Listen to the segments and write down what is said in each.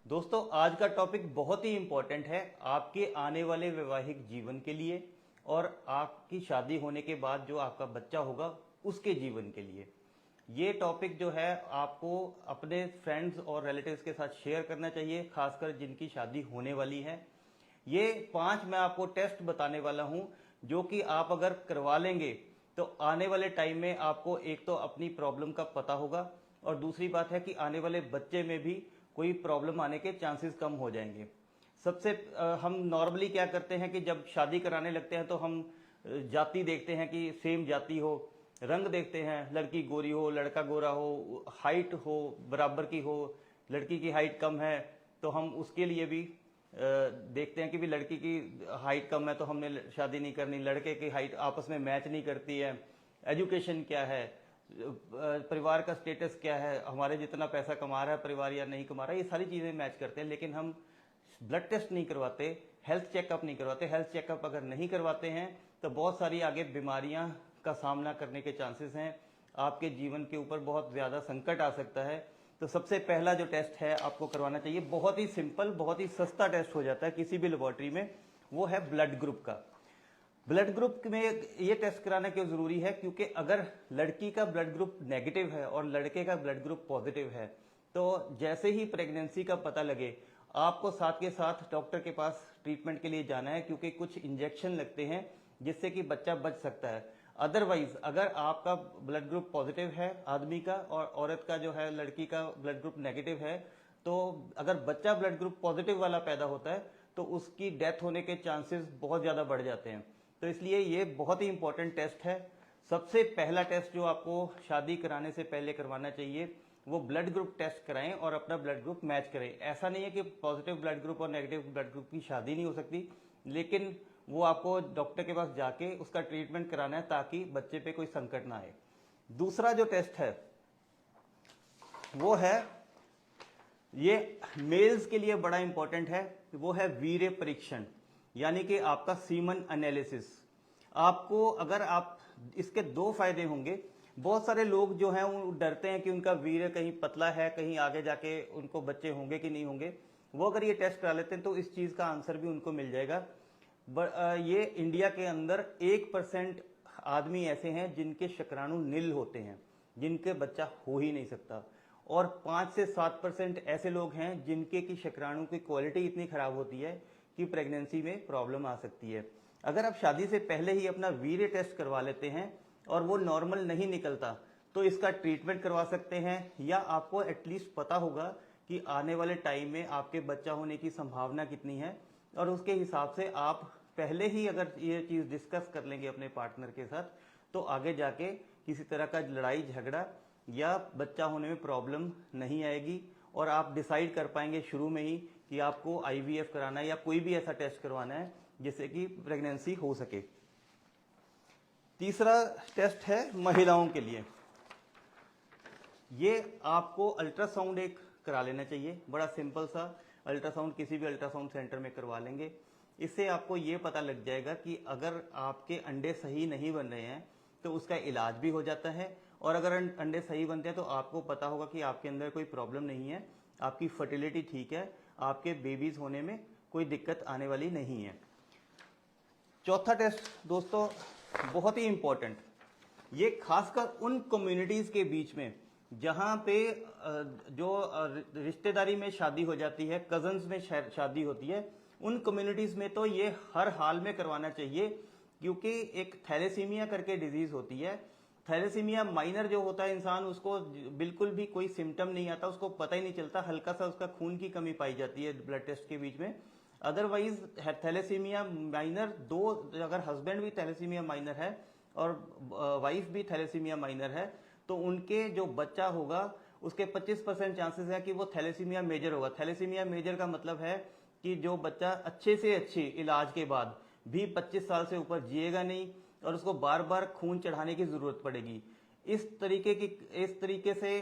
दोस्तों, आज का टॉपिक बहुत ही इम्पोर्टेंट है आपके आने वाले वैवाहिक जीवन के लिए और आपकी शादी होने के बाद जो आपका बच्चा होगा उसके जीवन के लिए। ये टॉपिक जो है आपको अपने फ्रेंड्स और रिलेटिव्स के साथ शेयर करना चाहिए, खासकर जिनकी शादी होने वाली है। ये 5 मैं आपको टेस्ट बताने वाला हूं जो कि आप अगर करवा लेंगे तो आने वाले टाइम में आपको एक तो अपनी प्रॉब्लम का पता होगा और दूसरी बात है कि आने वाले बच्चे में भी कोई प्रॉब्लम आने के चांसेस कम हो जाएंगे। सबसे हम नॉर्मली क्या करते हैं कि जब शादी कराने लगते हैं तो हम जाति देखते हैं कि सेम जाति हो, रंग देखते हैं, लड़की गोरी हो, लड़का गोरा हो, हाइट हो बराबर की हो, लड़की की हाइट कम है तो हम उसके लिए भी देखते हैं कि भी लड़की की हाइट कम है तो हमने शादी नहीं करनी, लड़के की हाइट आपस में मैच नहीं करती है, एजुकेशन क्या है, परिवार का स्टेटस क्या है, हमारे जितना पैसा कमा रहा है परिवार या नहीं कमा रहा है, ये सारी चीजें मैच करते हैं। लेकिन हम ब्लड टेस्ट नहीं करवाते, हेल्थ चेकअप नहीं करवाते। हेल्थ चेकअप अगर नहीं करवाते हैं तो बहुत सारी आगे बीमारियां का सामना करने के चांसेस हैं, आपके जीवन के ऊपर बहुत ज्यादा संकट आ सकता है। तो सबसे पहला जो टेस्ट है आपको करवाना चाहिए, बहुत ही सिंपल, बहुत ही सस्ता टेस्ट हो जाता है किसी भी लेबोरेटरी में, वो है ब्लड ग्रुप का। ब्लड ग्रुप में ये टेस्ट कराना क्यों जरूरी है? क्योंकि अगर लड़की का ब्लड ग्रुप नेगेटिव है और लड़के का ब्लड ग्रुप पॉजिटिव है तो जैसे ही प्रेगनेंसी का पता लगे आपको साथ के साथ डॉक्टर के पास ट्रीटमेंट के लिए जाना है, क्योंकि कुछ इंजेक्शन लगते हैं जिससे कि बच्चा बच सकता है। अदरवाइज अगर आपका ब्लड ग्रुप पॉजिटिव है आदमी का और औरत का जो है लड़की का ब्लड ग्रुप नेगेटिव है, तो अगर बच्चा ब्लड ग्रुप पॉजिटिव वाला पैदा होता है तो उसकी डेथ होने के चांसेस बहुत ज्यादा बढ़ जाते हैं। तो इसलिए ये बहुत ही इंपॉर्टेंट टेस्ट है। सबसे पहला टेस्ट जो आपको शादी कराने से पहले करवाना चाहिए वो ब्लड ग्रुप टेस्ट कराएं और अपना ब्लड ग्रुप मैच करें। ऐसा नहीं है कि पॉजिटिव ब्लड ग्रुप और नेगेटिव ब्लड ग्रुप की शादी नहीं हो सकती, लेकिन वो आपको डॉक्टर के पास जाके उसका ट्रीटमेंट कराना है ताकि बच्चे पे कोई संकट ना आए। दूसरा जो टेस्ट है वो है, ये मेल्स के लिए बड़ा इंपॉर्टेंट है, वो है वीर्य परीक्षण, यानी कि आपका सीमन एनालिसिस। आपको अगर आप इसके दो फायदे होंगे। बहुत सारे लोग जो हैं वो डरते हैं कि उनका वीर्य कहीं पतला है, कहीं आगे जाके उनको बच्चे होंगे कि नहीं होंगे। वो अगर ये टेस्ट करा लेते हैं तो इस चीज का आंसर भी उनको मिल जाएगा। ये इंडिया के अंदर 1% आदमी ऐसे हैं जिनके शुक्राणु नील होते हैं, जिनके बच्चा हो ही नहीं सकता, और 5 से 7% ऐसे लोग हैं जिनके की शुक्राणु की क्वालिटी इतनी खराब होती है कि प्रेगनेंसी में प्रॉब्लम आ सकती है। अगर आप शादी से पहले ही अपना वीर्य टेस्ट करवा लेते हैं और वो नॉर्मल नहीं निकलता तो इसका ट्रीटमेंट करवा सकते हैं, या आपको एटलीस्ट पता होगा कि आने वाले टाइम में आपके बच्चा होने की संभावना कितनी है, और उसके हिसाब से आप पहले ही अगर ये चीज डिस्कस कर लेंगे अपने पार्टनर के साथ तो आगे जाके किसी तरह का लड़ाई झगड़ा या बच्चा होने में प्रॉब्लम नहीं आएगी और आप डिसाइड कर पाएंगे शुरू में ही कि आपको आईवीएफ कराना है या कोई भी ऐसा टेस्ट करवाना है जिससे कि प्रेगनेंसी हो सके। तीसरा टेस्ट है महिलाओं के लिए। ये आपको अल्ट्रासाउंड एक करा लेना चाहिए, बड़ा सिंपल सा अल्ट्रासाउंड किसी भी अल्ट्रासाउंड सेंटर में करवा लेंगे। इससे आपको ये पता लग जाएगा कि अगर आपके अंडे सही नहीं बन रहे हैं तो उसका इलाज भी हो जाता है, और अगर अंडे सही बनते हैं तो आपको पता होगा कि आपके अंदर कोई प्रॉब्लम नहीं है, आपकी फर्टिलिटी ठीक है, आपके बेबीज होने में कोई दिक्कत आने वाली नहीं है। चौथा टेस्ट दोस्तों बहुत ही इंपॉर्टेंट, ये खासकर उन कम्युनिटीज के बीच में जहां पे जो रिश्तेदारी में शादी हो जाती है, कजन्स में शादी होती है, उन कम्युनिटीज में तो ये हर हाल में करवाना चाहिए, क्योंकि एक थैलेसीमिया करके डिजीज होती है। थैलेसीमिया माइनर जो होता है इंसान, उसको बिल्कुल भी कोई सिम्टम नहीं आता, उसको पता ही नहीं चलता, हल्का सा उसका खून की कमी पाई जाती है ब्लड टेस्ट के बीच में। अदरवाइज थैलेसीमिया माइनर दो, अगर हस्बैंड भी थैलेसीमिया माइनर है और वाइफ भी थैलेसीमिया माइनर है तो उनके जो बच्चा होगा उसके 25% चांसेस है कि वो थैलेसीमिया मेजर होगा। थैलेसीमिया मेजर का मतलब है कि जो बच्चा अच्छे से अच्छे इलाज के बाद भी 25 साल से ऊपर जिएगा नहीं और उसको बार बार खून चढ़ाने की जरूरत पड़ेगी। इस तरीके से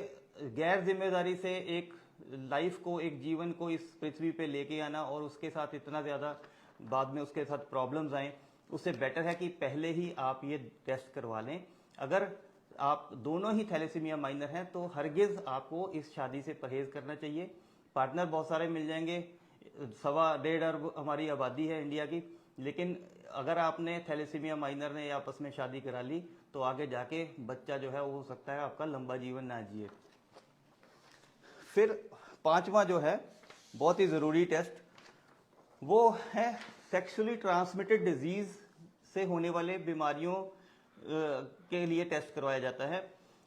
गैर जिम्मेदारी से एक लाइफ को, एक जीवन को इस पृथ्वी पे लेके आना और उसके साथ इतना ज्यादा बाद में उसके साथ प्रॉब्लम्स आए, उससे बेटर है कि पहले ही आप ये टेस्ट करवा लें। अगर आप दोनों ही थैलेसीमिया माइनर हैं तो हरगिज आपको इस शादी से परहेज करना चाहिए। पार्टनर बहुत सारे मिल जाएंगे, 1.25 अरब हमारी आबादी है इंडिया की, लेकिन अगर आपने थैलेसीमिया माइनर ने आपस में शादी करा ली तो आगे जाके बच्चा जो है वो हो सकता है आपका लंबा जीवन ना जिए। फिर 5वां जो है बहुत ही ज़रूरी टेस्ट, वो है सेक्सुअली ट्रांसमिटेड डिजीज से होने वाले बीमारियों के लिए टेस्ट करवाया जाता है।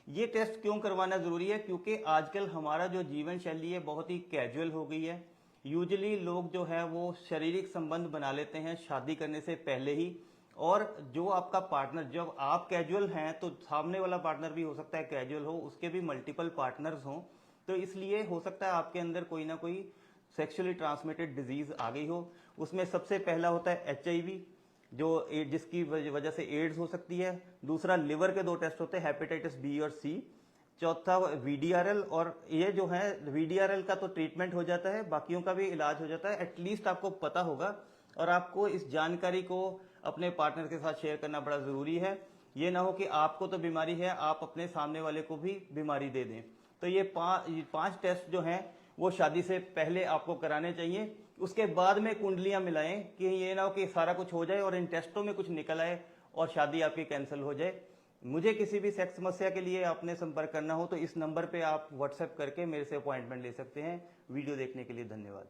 ये टेस्ट क्यों करवाना ज़रूरी है? क्योंकि आजकल हमारा जो जीवन शैली है बहुत ही कैजुअल हो गई है। यूजुअली लोग जो है वो शारीरिक संबंध बना लेते हैं शादी करने से पहले ही, और जो आपका पार्टनर, जब आप कैजुअल हैं तो सामने वाला पार्टनर भी हो सकता है कैजुअल हो, उसके भी मल्टीपल पार्टनर्स हों, तो इसलिए हो सकता है आपके अंदर कोई ना कोई सेक्सुअली ट्रांसमिटेड डिजीज आ गई हो। उसमें सबसे पहला होता है HIV, जो जिसकी वजह से एड्स हो सकती है। दूसरा, लिवर के 2 टेस्ट होते हैं, हेपेटाइटिस B और C। चौथा VDRL, और ये जो है VDRL का तो ट्रीटमेंट हो जाता है, बाकियों का भी इलाज हो जाता है। एटलीस्ट आपको पता होगा, और आपको इस जानकारी को अपने पार्टनर के साथ शेयर करना बड़ा जरूरी है। ये ना हो कि आपको तो बीमारी है, आप अपने सामने वाले को भी बीमारी दे दें। तो ये 5 टेस्ट जो हैं वो शादी से पहले आपको कराने चाहिए। उसके बाद में कुंडलियां मिलाएं कि ये ना हो कि सारा कुछ हो जाए और इन टेस्टों में कुछ निकल आए और शादी आपकी कैंसिल हो जाए। मुझे किसी भी सेक्स समस्या के लिए आपने संपर्क करना हो तो इस नंबर पे आप व्हाट्सएप करके मेरे से अपॉइंटमेंट ले सकते हैं। वीडियो देखने के लिए धन्यवाद।